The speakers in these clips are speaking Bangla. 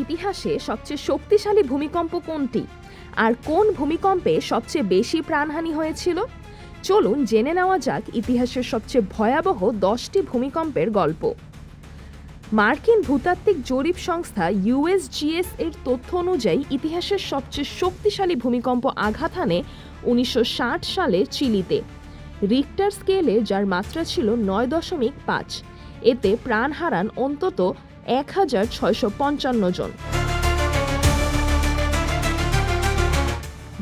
ইতিহাসে সবচেয়ে শক্তিশালী ভূমিকম্প কোনটি আর কোন ভূমিকম্পে সবচেয়ে বেশি প্রাণহানি হয়েছিল? চলুন জেনে নেওয়া যাক ইতিহাসের সবচেয়ে ভয়াবহ 10টি ভূমিকম্পের গল্প। মার্কিন ভূতাত্ত্বিক জরিপ সংস্থা USGS এর তথ্য অনুযায়ী ইতিহাসের সবচেয়ে শক্তিশালী ভূমিকম্প আঘাত হানে 1960 সালে চিলিতে, রিক্টার স্কেলে যার মাত্রা ছিল 9.5। এতে প্রাণ হারান অন্তত 1655 জন।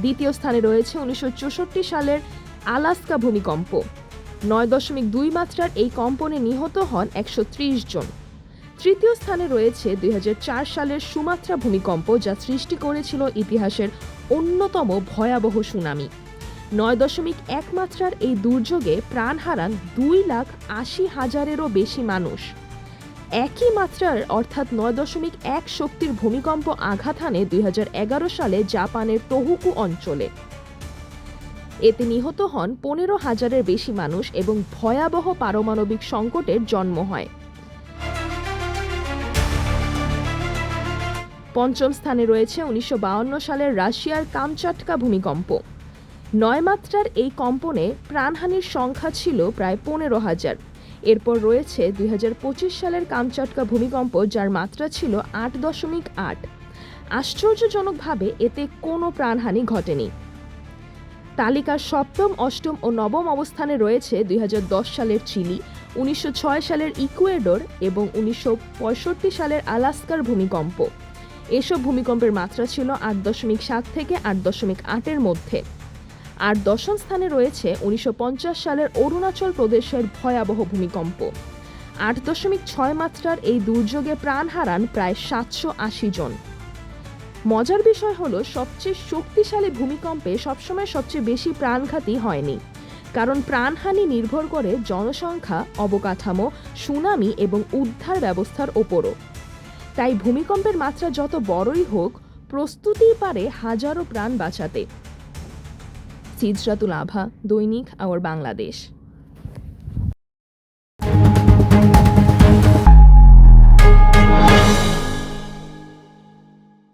দ্বিতীয় স্থানে রয়েছে 1964 সালের আলাস্কা ভূমিকম্প। 9.2 মাত্রার এই কম্পনে নিহত হন 130 জন। তৃতীয় স্থানে রয়েছে 2004 সালের সুমাত্রা ভূমিকম্প, যা সৃষ্টি করেছিল ইতিহাসের অন্যতম ভয়াবহ সুনামি। 9.1 মাত্রার এই দুর্যোগে প্রাণ হারান 2,80,000-এরও বেশি মানুষ। একই মাত্রার অর্থাৎ 9.1 শক্তির ভূমিকম্প আঘাত হানে 2011 সালে জাপানের তোহোকু অঞ্চলে। এতে নিহত হন 15,000-এর বেশি মানুষ এবং ভয়াবহ পারমাণবিক সংকটের জন্ম হয়। পঞ্চম স্থানে রয়েছে 1952 সালের রাশিয়ার কামচাটকা ভূমিকম্প। 9 মাত্রার এই কম্পনে প্রাণহানির সংখ্যা ছিল প্রায় 15,000। এরপর রয়েছে 2025 সালের কামচাটকা ভূমিকম্প, যার মাত্রা ছিল 8.8। আশ্চর্যজনকভাবে এতে কোনো প্রাণহানি ঘটেনি। তালিকার সপ্তম, অষ্টম ও নবম অবস্থানে রয়েছে 2010 সালের চিলি, 1906 সালের ইকুয়েডর এবং 1965 সালের আলাস্কার ভূমিকম্প। এসব ভূমিকম্পের মাত্রা ছিল 8.7 থেকে 8.8-এর মধ্যে। আর দশম স্থানে রয়েছে 1950 সালের অরুণাচল প্রদেশের ভয়াবহ ভূমিকম্প। 8.6 মাত্রার এই দুর্যোগে প্রাণ হারান প্রায় 780 জন। মজার বিষয় হলো, সবচেয়ে শক্তিশালী ভূমিকম্পে সবসময় সবচেয়ে বেশি প্রাণঘাতী হয়নি, কারণ প্রাণহানি নির্ভর করে জনসংখ্যা, অবকাঠামো, সুনামি এবং উদ্ধার ব্যবস্থার ওপরও। তাই ভূমিকম্পের মাত্রা যত বড়ই হোক, প্রস্তুতিই পারে হাজারো প্রাণ বাঁচাতে। সিজরাতুল আভা, দৈনিক আওয়ার বাংলাদেশ।